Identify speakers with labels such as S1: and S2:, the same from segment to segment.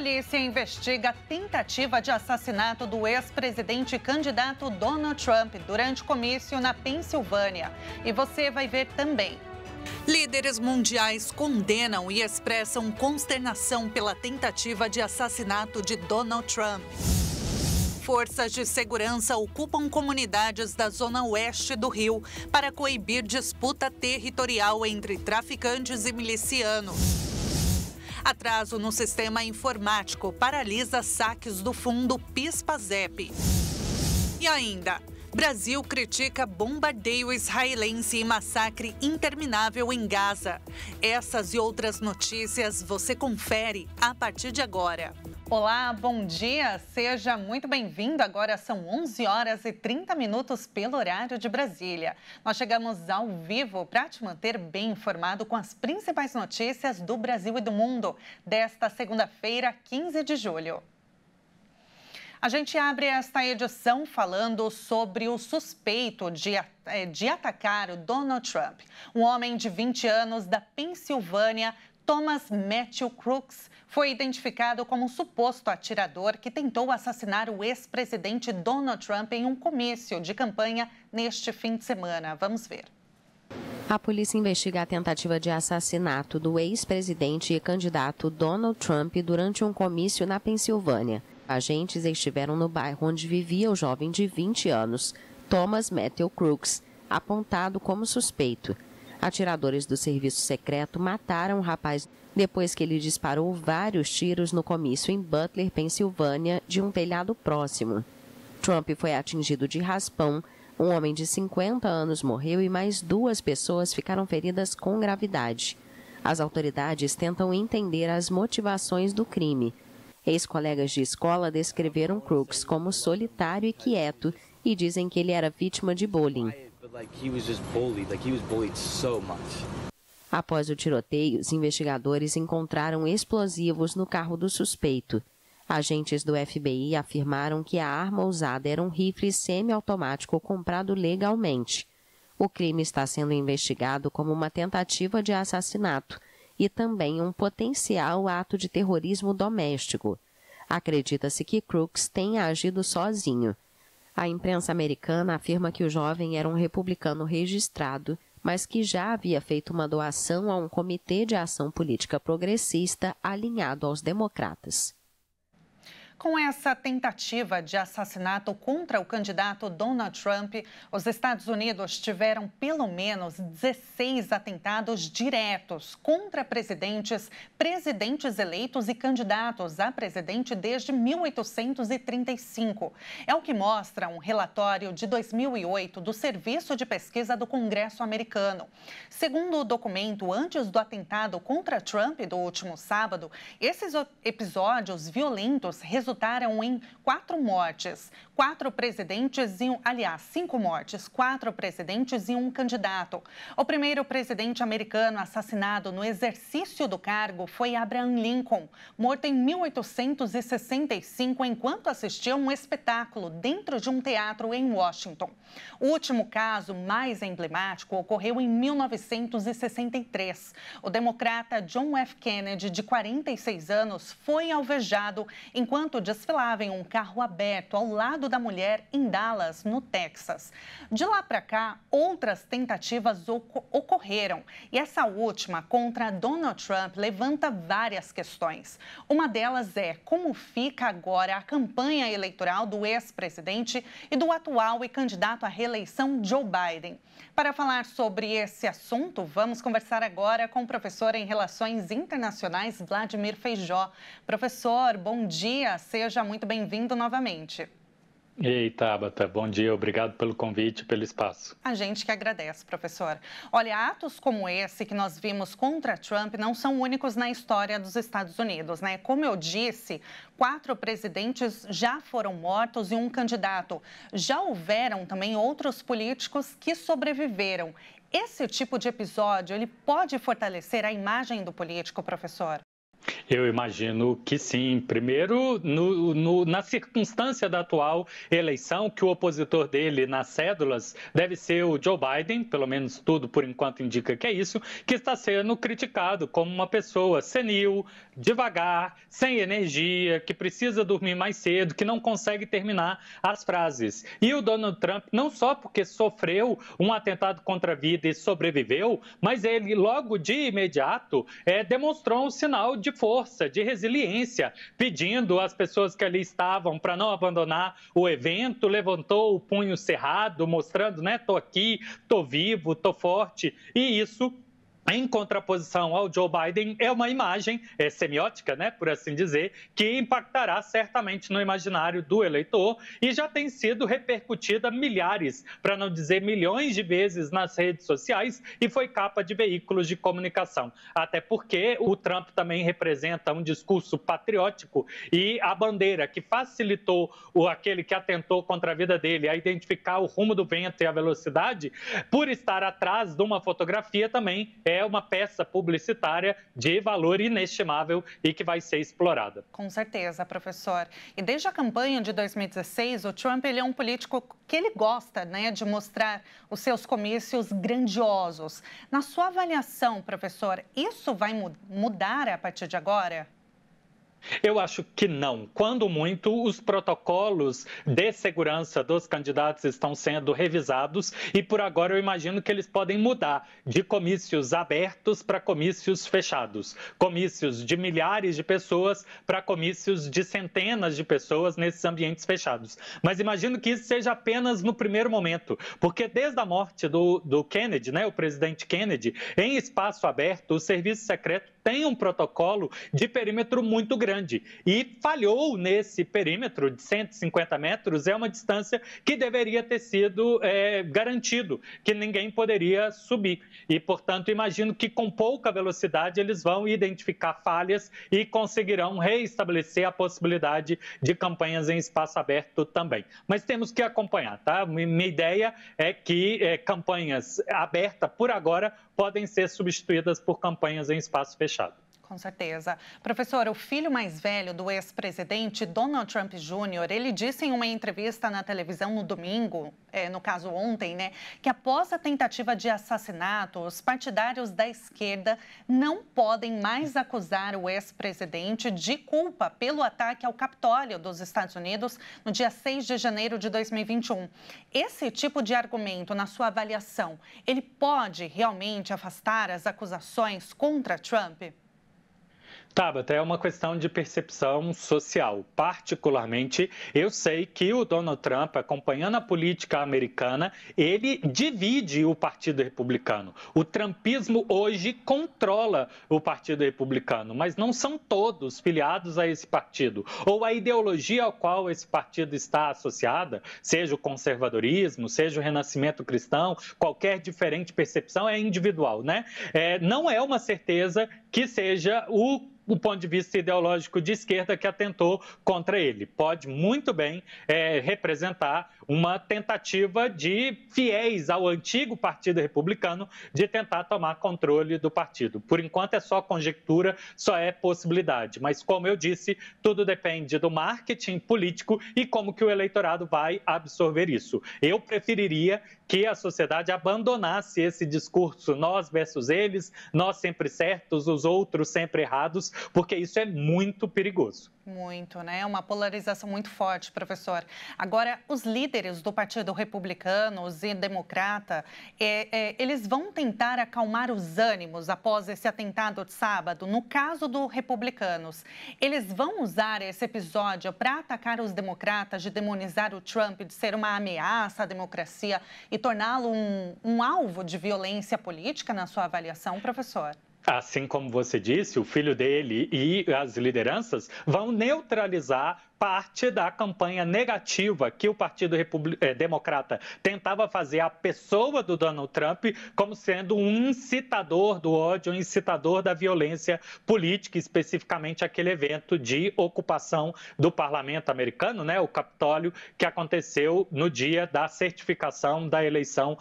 S1: Polícia investiga a tentativa de assassinato do ex-presidente e candidato Donald Trump durante comício na Pensilvânia. E você vai ver também. Líderes mundiais condenam e expressam consternação pela tentativa de assassinato de Donald Trump. Forças de segurança ocupam comunidades da zona oeste do Rio para coibir disputa territorial entre traficantes e milicianos. Atraso no sistema informático paralisa saques do fundo PIS/PASEP. E ainda, Brasil critica bombardeio israelense e massacre interminável em Gaza. Essas e outras notícias você confere a partir de agora. Olá, bom dia, seja muito bem-vindo. Agora são 11 horas e 30 minutos pelo horário de Brasília. Nós chegamos ao vivo para te manter bem informado com as principais notícias do Brasil e do mundo desta segunda-feira, 15 de julho. A gente abre esta edição falando sobre o suspeito de atacar o Donald Trump. Um homem de 20 anos da Pensilvânia, Thomas Matthew Crooks, foi identificado como um suposto atirador que tentou assassinar o ex-presidente Donald Trump em um comício de campanha neste fim de semana. Vamos ver.
S2: A polícia investiga a tentativa de assassinato do ex-presidente e candidato Donald Trump durante um comício na Pensilvânia. Agentes estiveram no bairro onde vivia o jovem de 20 anos, Thomas Matthew Crooks, apontado como suspeito. Atiradores do serviço secreto mataram o rapaz depois que ele disparou vários tiros no comício em Butler, Pensilvânia, de um telhado próximo. Trump foi atingido de raspão, um homem de 50 anos morreu e mais 2 pessoas ficaram feridas com gravidade. As autoridades tentam entender as motivações do crime. Ex-colegas de escola descreveram Crooks como solitário e quieto e dizem que ele era vítima de bullying. Após o tiroteio, os investigadores encontraram explosivos no carro do suspeito. Agentes do FBI afirmaram que a arma usada era um rifle semiautomático comprado legalmente. O crime está sendo investigado como uma tentativa de assassinato e também um potencial ato de terrorismo doméstico. Acredita-se que Crooks tenha agido sozinho. A imprensa americana afirma que o jovem era um republicano registrado, mas que já havia feito uma doação a um comitê de ação política progressista alinhado aos democratas.
S1: Com essa tentativa de assassinato contra o candidato Donald Trump, os Estados Unidos tiveram pelo menos 16 atentados diretos contra presidentes eleitos e candidatos a presidente desde 1835. É o que mostra um relatório de 2008 do Serviço de Pesquisa do Congresso americano. Segundo o documento, antes do atentado contra Trump do último sábado, esses episódios violentos resultaram em 4 mortes, 4 presidentes e 5 mortes, 4 presidentes e um candidato. O primeiro presidente americano assassinado no exercício do cargo foi Abraham Lincoln, morto em 1865 enquanto assistia a um espetáculo dentro de um teatro em Washington. O último caso mais emblemático ocorreu em 1963. O democrata John F. Kennedy, de 46 anos, foi alvejado enquanto desfilava em um carro aberto ao lado da mulher em Dallas, no Texas. De lá para cá, outras tentativas ocorreram e essa última contra Donald Trump levanta várias questões. Uma delas é como fica agora a campanha eleitoral do ex-presidente e do atual e candidato à reeleição Joe Biden. Para falar sobre esse assunto, vamos conversar agora com o professor em Relações Internacionais, Vladimir Feijó. Professor, bom dia, seja muito bem-vindo novamente.
S3: Ei, Tabata, bom dia, obrigado pelo convite e pelo espaço.
S1: A gente que agradece, professor. Olha, atos como esse que nós vimos contra Trump não são únicos na história dos Estados Unidos, né? Como eu disse, 4 presidentes já foram mortos e um candidato. Já houveram também outros políticos que sobreviveram. Esse tipo de episódio, ele pode fortalecer a imagem do político, professor?
S3: Eu imagino que sim. Primeiro, na circunstância da atual eleição, que o opositor dele nas cédulas deve ser o Joe Biden, pelo menos tudo por enquanto indica que é isso, que está sendo criticado como uma pessoa senil, devagar, sem energia, que precisa dormir mais cedo, que não consegue terminar as frases. E o Donald Trump, não só porque sofreu um atentado contra a vida e sobreviveu, mas ele logo de imediato demonstrou um sinal de força, de resiliência, pedindo às pessoas que ali estavam para não abandonar o evento, levantou o punho cerrado, mostrando, né, tô aqui, tô vivo, tô forte, e isso, em contraposição ao Joe Biden, é uma imagem semiótica, né, por assim dizer, que impactará certamente no imaginário do eleitor e já tem sido repercutida milhares, para não dizer milhões de vezes nas redes sociais e foi capa de veículos de comunicação. Até porque o Trump também representa um discurso patriótico e a bandeira que facilitou aquele que atentou contra a vida dele a identificar o rumo do vento e a velocidade, por estar atrás de uma fotografia também é uma peça publicitária de valor inestimável e que vai ser explorada.
S1: Com certeza, professor. E desde a campanha de 2016, o Trump ele é um político que ele gosta, né, de mostrar os seus comícios grandiosos. Na sua avaliação, professor, isso vai mudar a partir de agora?
S3: Eu acho que não. Quando muito, os protocolos de segurança dos candidatos estão sendo revisados e, por agora, eu imagino que eles podem mudar de comícios abertos para comícios fechados. Comícios de milhares de pessoas para comícios de centenas de pessoas nesses ambientes fechados. Mas imagino que isso seja apenas no primeiro momento, porque desde a morte do Kennedy, né, o presidente Kennedy, em espaço aberto, o serviço secreto tem um protocolo de perímetro muito grande e falhou nesse perímetro de 150 metros, é uma distância que deveria ter sido garantido, que ninguém poderia subir. E, portanto, imagino que com pouca velocidade eles vão identificar falhas e conseguirão reestabelecer a possibilidade de campanhas em espaço aberto também. Mas temos que acompanhar, tá? Minha ideia é que campanhas abertas, por agora, podem ser substituídas por campanhas em espaço fechado.
S1: Com certeza. Professor, o filho mais velho do ex-presidente, Donald Trump Jr., ele disse em uma entrevista na televisão no domingo, no caso ontem, né, que após a tentativa de assassinato, os partidários da esquerda não podem mais acusar o ex-presidente de culpa pelo ataque ao Capitólio dos Estados Unidos no dia 6 de janeiro de 2021. Esse tipo de argumento, na sua avaliação, ele pode realmente afastar as acusações contra Trump?
S3: Tabata, é uma questão de percepção social. Particularmente, eu sei que o Donald Trump, acompanhando a política americana, ele divide o Partido Republicano. O trumpismo hoje controla o Partido Republicano, mas não são todos filiados a esse partido. Ou a ideologia ao qual esse partido está associada, seja o conservadorismo, seja o renascimento cristão, qualquer diferente percepção é individual, né? Não é uma certeza que seja o ponto de vista ideológico de esquerda que atentou contra ele. Pode muito bem representar uma tentativa de fiéis ao antigo Partido Republicano de tentar tomar controle do partido. Por enquanto é só conjectura, só é possibilidade. Mas, como eu disse, tudo depende do marketing político e como que o eleitorado vai absorver isso. Eu preferiria que a sociedade abandonasse esse discurso nós versus eles, nós sempre certos, os outros sempre errados, porque isso é muito perigoso.
S1: Muito, né? Uma polarização muito forte, professor. Agora, os líderes do Partido Republicano e Democrata, eles vão tentar acalmar os ânimos após esse atentado de sábado. No caso dos republicanos, eles vão usar esse episódio para atacar os democratas, de demonizar o Trump, de ser uma ameaça à democracia e torná-lo um alvo de violência política, na sua avaliação, professor?
S3: Assim como você disse, o filho dele e as lideranças vão neutralizar parte da campanha negativa que o Partido Democrata tentava fazer à pessoa do Donald Trump como sendo um incitador do ódio, um incitador da violência política, especificamente aquele evento de ocupação do parlamento americano, né, o Capitólio, que aconteceu no dia da certificação da eleição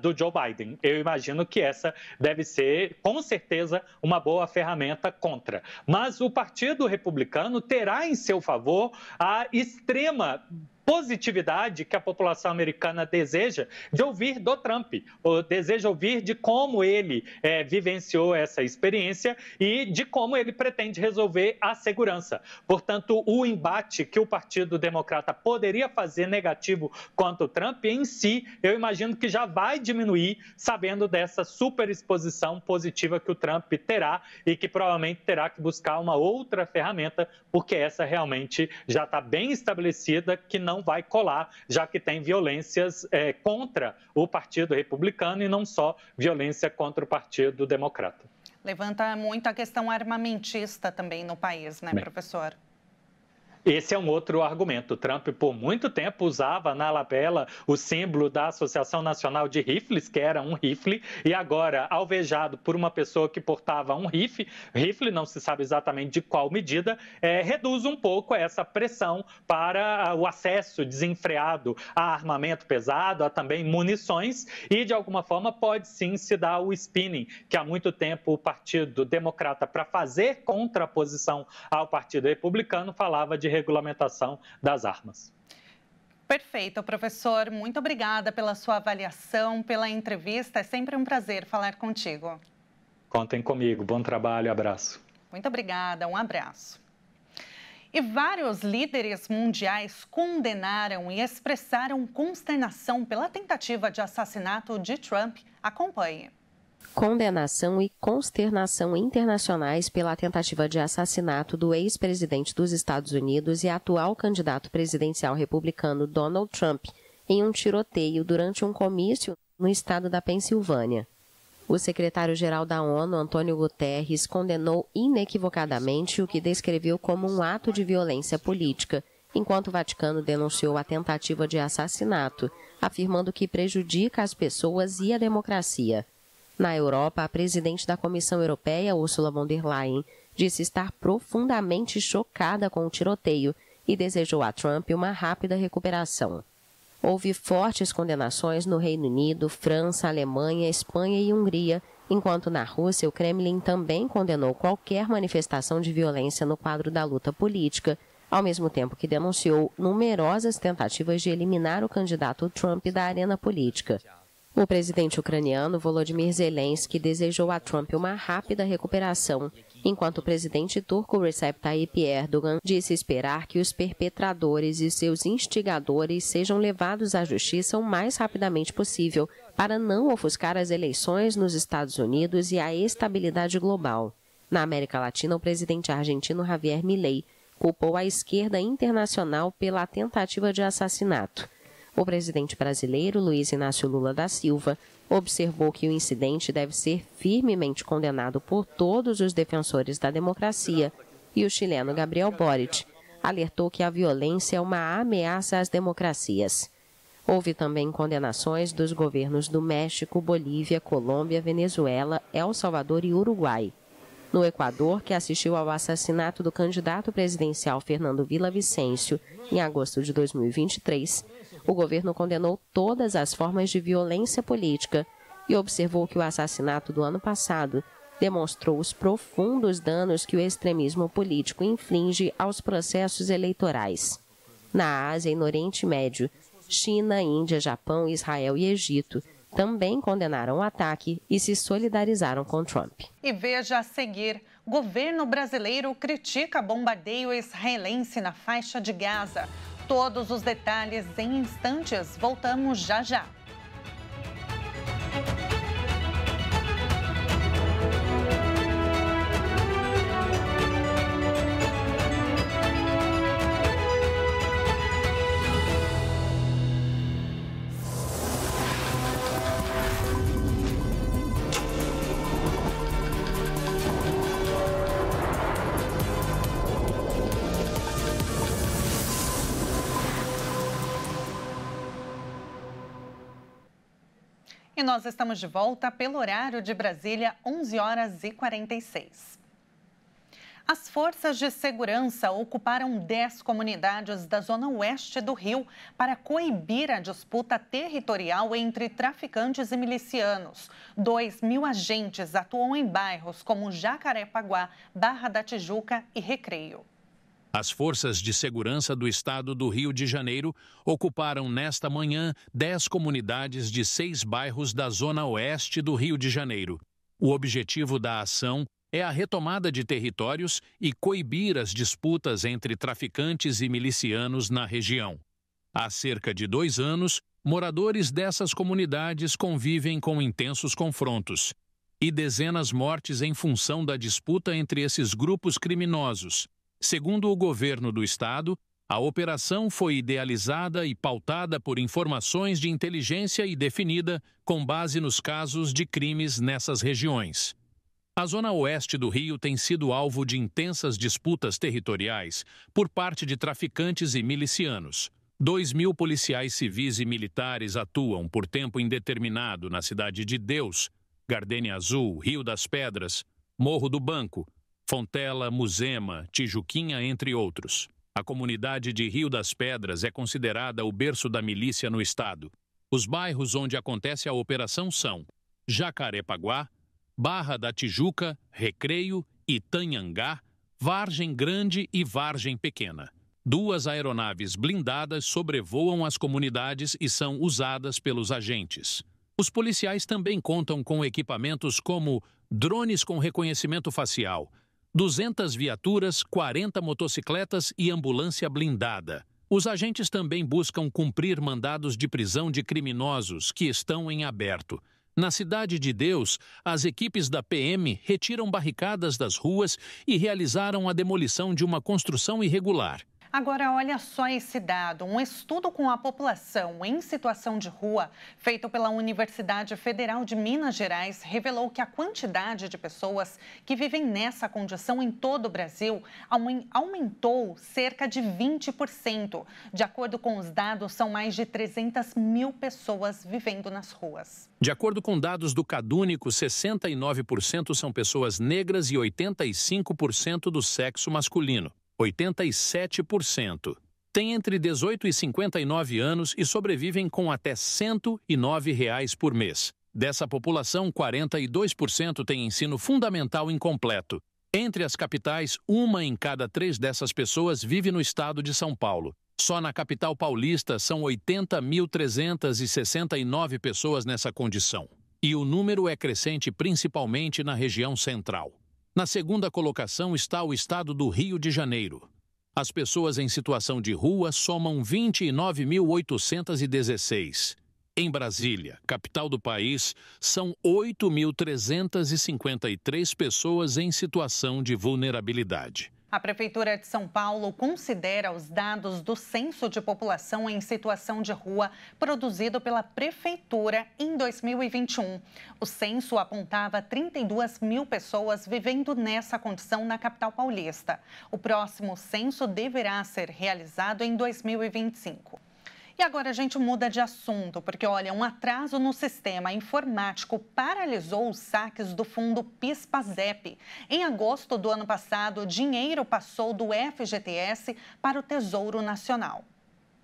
S3: do Joe Biden. Eu imagino que essa deve ser, com certeza, uma boa ferramenta contra. Mas o Partido Republicano terá em seu favor a extrema positividade que a população americana deseja de ouvir do Trump, ou deseja ouvir de como ele vivenciou essa experiência e de como ele pretende resolver a segurança. Portanto, o embate que o Partido Democrata poderia fazer negativo contra o Trump, em si, eu imagino que já vai diminuir, sabendo dessa superexposição positiva que o Trump terá e que provavelmente terá que buscar uma outra ferramenta, porque essa realmente já está bem estabelecida, que não vai colar, já que tem violências contra o Partido Republicano e não só violência contra o Partido Democrata.
S1: Levanta muito a questão armamentista também no país, né, professor?
S3: Esse é um outro argumento. O Trump, por muito tempo, usava na lapela o símbolo da Associação Nacional de Rifles, que era um rifle, e agora, alvejado por uma pessoa que portava um rifle, não se sabe exatamente de qual medida, reduz um pouco essa pressão para o acesso desenfreado a armamento pesado, a também munições, e, de alguma forma, pode sim se dar o spinning, que há muito tempo o Partido Democrata, para fazer contraposição ao Partido Republicano, falava de regulamentação das armas.
S1: Perfeito, professor. Muito obrigada pela sua avaliação, pela entrevista. É sempre um prazer falar contigo.
S3: Contem comigo. Bom trabalho. Abraço.
S1: Muito obrigada. Um abraço. E vários líderes mundiais condenaram e expressaram consternação pela tentativa de assassinato de Trump. Acompanhe.
S2: Condenação e consternação internacionais pela tentativa de assassinato do ex-presidente dos Estados Unidos e atual candidato presidencial republicano Donald Trump em um tiroteio durante um comício no estado da Pensilvânia. O secretário-geral da ONU, Antônio Guterres, condenou inequivocadamente o que descreveu como um ato de violência política, enquanto o Vaticano denunciou a tentativa de assassinato, afirmando que prejudica as pessoas e a democracia. Na Europa, a presidente da Comissão Europeia, Ursula von der Leyen, disse estar profundamente chocada com o tiroteio e desejou a Trump uma rápida recuperação. Houve fortes condenações no Reino Unido, França, Alemanha, Espanha e Hungria, enquanto na Rússia o Kremlin também condenou qualquer manifestação de violência no quadro da luta política, ao mesmo tempo que denunciou numerosas tentativas de eliminar o candidato Trump da arena política. O presidente ucraniano Volodymyr Zelensky desejou a Trump uma rápida recuperação, enquanto o presidente turco Recep Tayyip Erdogan disse esperar que os perpetradores e seus instigadores sejam levados à justiça o mais rapidamente possível para não ofuscar as eleições nos Estados Unidos e a estabilidade global. Na América Latina, o presidente argentino Javier Milei culpou a esquerda internacional pela tentativa de assassinato. O presidente brasileiro, Luiz Inácio Lula da Silva, observou que o incidente deve ser firmemente condenado por todos os defensores da democracia e o chileno Gabriel Boric alertou que a violência é uma ameaça às democracias. Houve também condenações dos governos do México, Bolívia, Colômbia, Venezuela, El Salvador e Uruguai. No Equador, que assistiu ao assassinato do candidato presidencial Fernando Villavicencio em agosto de 2023, o governo condenou todas as formas de violência política e observou que o assassinato do ano passado demonstrou os profundos danos que o extremismo político inflige aos processos eleitorais. Na Ásia e no Oriente Médio, China, Índia, Japão, Israel e Egito também condenaram o ataque e se solidarizaram com Trump.
S1: E veja a seguir, governo brasileiro critica bombardeio israelense na faixa de Gaza. Todos os detalhes em instantes. Voltamos já já. E nós estamos de volta pelo horário de Brasília, 11h46. As forças de segurança ocuparam 10 comunidades da zona oeste do Rio para coibir a disputa territorial entre traficantes e milicianos. 2.000 agentes atuam em bairros como Jacarepaguá, Barra da Tijuca e Recreio.
S4: As forças de segurança do estado do Rio de Janeiro ocuparam nesta manhã 10 comunidades de 6 bairros da zona oeste do Rio de Janeiro. O objetivo da ação é a retomada de territórios e coibir as disputas entre traficantes e milicianos na região. Há cerca de 2 anos, moradores dessas comunidades convivem com intensos confrontos e dezenas mortes em função da disputa entre esses grupos criminosos. Segundo o governo do estado, a operação foi idealizada e pautada por informações de inteligência e definida com base nos casos de crimes nessas regiões. A zona oeste do Rio tem sido alvo de intensas disputas territoriais por parte de traficantes e milicianos. 2.000 policiais civis e militares atuam por tempo indeterminado na Cidade de Deus, Gardênia Azul, Rio das Pedras, Morro do Banco, Fontela, Muzema, Tijuquinha, entre outros. A comunidade de Rio das Pedras é considerada o berço da milícia no estado. Os bairros onde acontece a operação são Jacarepaguá, Barra da Tijuca, Recreio, Itanhangá, Vargem Grande e Vargem Pequena. 2 aeronaves blindadas sobrevoam as comunidades e são usadas pelos agentes. Os policiais também contam com equipamentos como drones com reconhecimento facial, 200 viaturas, 40 motocicletas e ambulância blindada. Os agentes também buscam cumprir mandados de prisão de criminosos que estão em aberto. Na Cidade de Deus, as equipes da PM retiram barricadas das ruas e realizaram a demolição de uma construção irregular.
S1: Agora, olha só esse dado. Um estudo com a população em situação de rua, feito pela Universidade Federal de Minas Gerais, revelou que a quantidade de pessoas que vivem nessa condição em todo o Brasil aumentou cerca de 20%. De acordo com os dados, são mais de 300.000 pessoas vivendo nas ruas.
S4: De acordo com dados do CadÚnico, 69% são pessoas negras e 85% do sexo masculino. 87%. Têm entre 18 e 59 anos e sobrevivem com até R$ 109 por mês. Dessa população, 42% tem ensino fundamental incompleto. Entre as capitais, 1 em cada 3 dessas pessoas vive no estado de São Paulo. Só na capital paulista são 80.369 pessoas nessa condição. E o número é crescente principalmente na região central. Na segunda colocação está o estado do Rio de Janeiro. As pessoas em situação de rua somam 29.816. Em Brasília, capital do país, são 8.353 pessoas em situação de vulnerabilidade.
S1: A Prefeitura de São Paulo considera os dados do Censo de População em Situação de Rua produzido pela Prefeitura em 2021. O censo apontava 32.000 pessoas vivendo nessa condição na capital paulista. O próximo censo deverá ser realizado em 2025. E agora a gente muda de assunto, porque, olha, um atraso no sistema informático paralisou os saques do fundo PIS/PASEP. Em agosto do ano passado, o dinheiro passou do FGTS para o Tesouro Nacional.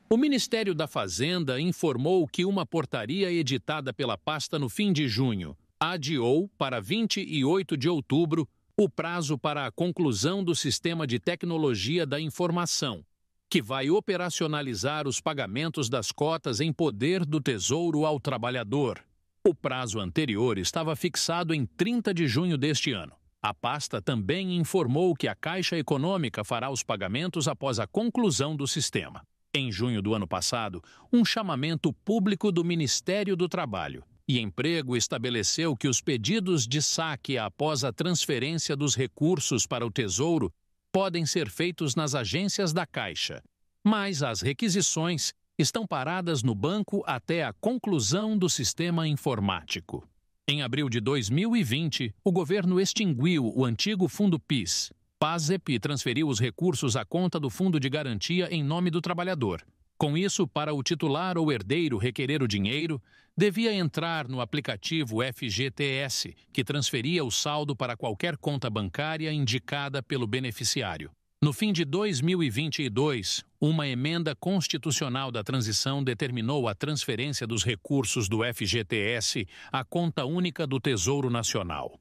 S4: O Ministério da Fazenda informou que uma portaria editada pela pasta no fim de junho adiou para 28 de outubro o prazo para a conclusão do Sistema de Tecnologia da Informação, que vai operacionalizar os pagamentos das cotas em poder do Tesouro ao trabalhador. O prazo anterior estava fixado em 30 de junho deste ano. A pasta também informou que a Caixa Econômica fará os pagamentos após a conclusão do sistema. Em junho do ano passado, um chamamento público do Ministério do Trabalho e Emprego estabeleceu que os pedidos de saque após a transferência dos recursos para o Tesouro podem ser feitos nas agências da Caixa, mas as requisições estão paradas no banco até a conclusão do sistema informático. Em abril de 2020, o governo extinguiu o antigo Fundo PIS/PASEP e transferiu os recursos à conta do Fundo de Garantia em nome do trabalhador. Com isso, para o titular ou herdeiro requerer o dinheiro, devia entrar no aplicativo FGTS, que transferia o saldo para qualquer conta bancária indicada pelo beneficiário. No fim de 2022, uma emenda constitucional da transição determinou a transferência dos recursos do FGTS à conta única do Tesouro Nacional.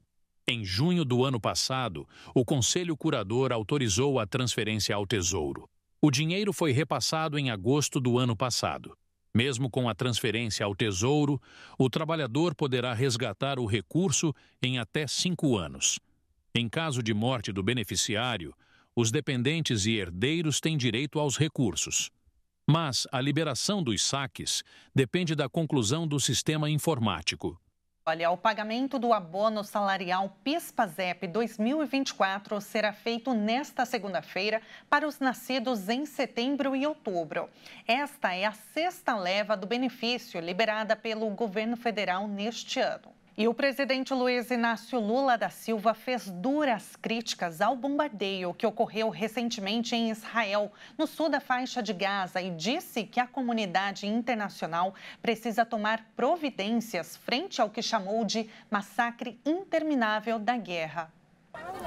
S4: Em junho do ano passado, o Conselho Curador autorizou a transferência ao Tesouro. O dinheiro foi repassado em agosto do ano passado. Mesmo com a transferência ao Tesouro, o trabalhador poderá resgatar o recurso em até 5 anos. Em caso de morte do beneficiário, os dependentes e herdeiros têm direito aos recursos. Mas a liberação dos saques depende da conclusão do sistema informático.
S1: Olha, o pagamento do abono salarial PIS/PASEP 2024 será feito nesta segunda-feira para os nascidos em setembro e outubro. Esta é a 6ª leva do benefício liberada pelo governo federal neste ano. E o presidente Luiz Inácio Lula da Silva fez duras críticas ao bombardeio que ocorreu recentemente em Israel, no sul da faixa de Gaza, e disse que a comunidade internacional precisa tomar providências frente ao que chamou de massacre interminável da guerra.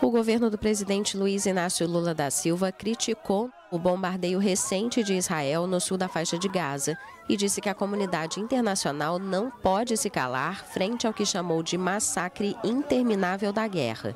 S2: O governo do presidente Luiz Inácio Lula da Silva criticou o bombardeio recente de Israel no sul da faixa de Gaza e disse que a comunidade internacional não pode se calar frente ao que chamou de massacre interminável da guerra.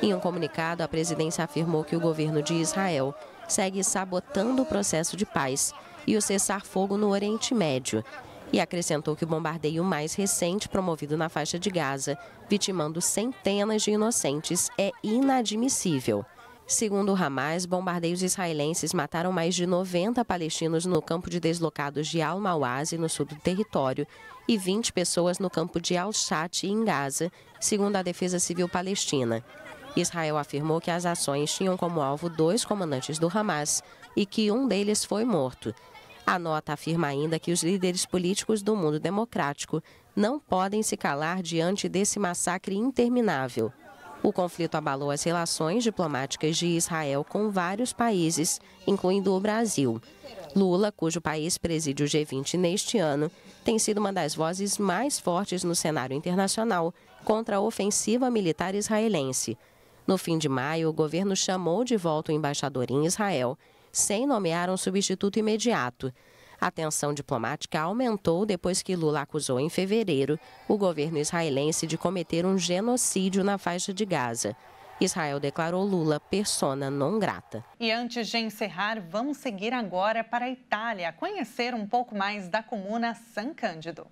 S2: Em um comunicado, a presidência afirmou que o governo de Israel segue sabotando o processo de paz e o cessar-fogo no Oriente Médio, e acrescentou que o bombardeio mais recente promovido na faixa de Gaza, vitimando centenas de inocentes, é inadmissível. Segundo o Hamas, bombardeios israelenses mataram mais de 90 palestinos no campo de deslocados de Al-Mawasi, no sul do território, e 20 pessoas no campo de Al-Shat, em Gaza, segundo a Defesa Civil Palestina. Israel afirmou que as ações tinham como alvo 2 comandantes do Hamas e que um deles foi morto. A nota afirma ainda que os líderes políticos do mundo democrático não podem se calar diante desse massacre interminável. O conflito abalou as relações diplomáticas de Israel com vários países, incluindo o Brasil. Lula, cujo país preside o G20 neste ano, tem sido uma das vozes mais fortes no cenário internacional contra a ofensiva militar israelense. No fim de maio, o governo chamou de volta o embaixador em Israel, sem nomear um substituto imediato. A tensão diplomática aumentou depois que Lula acusou em fevereiro o governo israelense de cometer um genocídio na faixa de Gaza. Israel declarou Lula persona non grata.
S1: E antes de encerrar, vamos seguir agora para a Itália, conhecer um pouco mais da comuna San Cândido.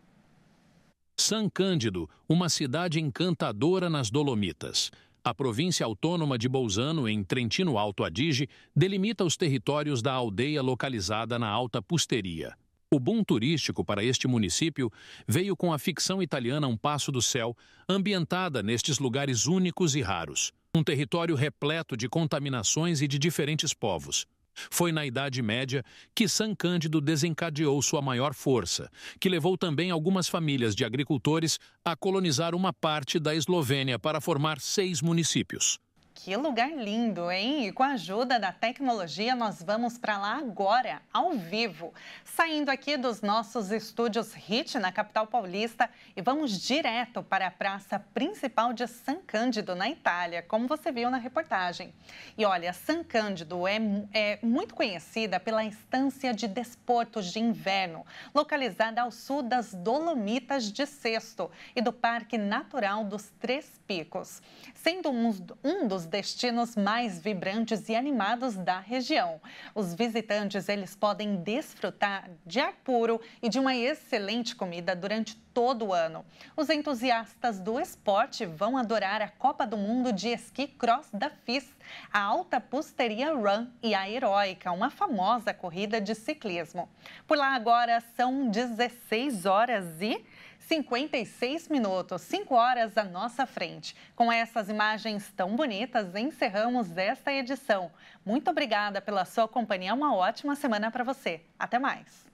S4: San Cândido, uma cidade encantadora nas Dolomitas. A província autônoma de Bolzano, em Trentino Alto Adige, delimita os territórios da aldeia localizada na Alta Pusteria. O boom turístico para este município veio com a ficção italiana Um Passo do Céu, ambientada nestes lugares únicos e raros. Um território repleto de contaminações e de diferentes povos. Foi na Idade Média que San Cândido desencadeou sua maior força, que levou também algumas famílias de agricultores a colonizar uma parte da Eslovênia para formar 6 municípios.
S1: Que lugar lindo, hein? E com a ajuda da tecnologia, nós vamos para lá agora, ao vivo. Saindo aqui dos nossos estúdios HIT na capital paulista e vamos direto para a praça principal de San Cândido, na Itália, como você viu na reportagem. E olha, San Cândido é muito conhecida pela estância de desportos de inverno, localizada ao sul das Dolomitas de Sesto e do Parque Natural dos Três Picos, sendo um dos destinos mais vibrantes e animados da região. Os visitantes, eles podem desfrutar de ar puro e de uma excelente comida durante todo o ano. Os entusiastas do esporte vão adorar a Copa do Mundo de Esqui Cross da FIS, a Alta Pusteria Run e a Heroica, uma famosa corrida de ciclismo. Por lá agora são 16 horas e 56 minutos, 5 horas à nossa frente. Com essas imagens tão bonitas, encerramos esta edição. Muito obrigada pela sua companhia, uma ótima semana para você. Até mais!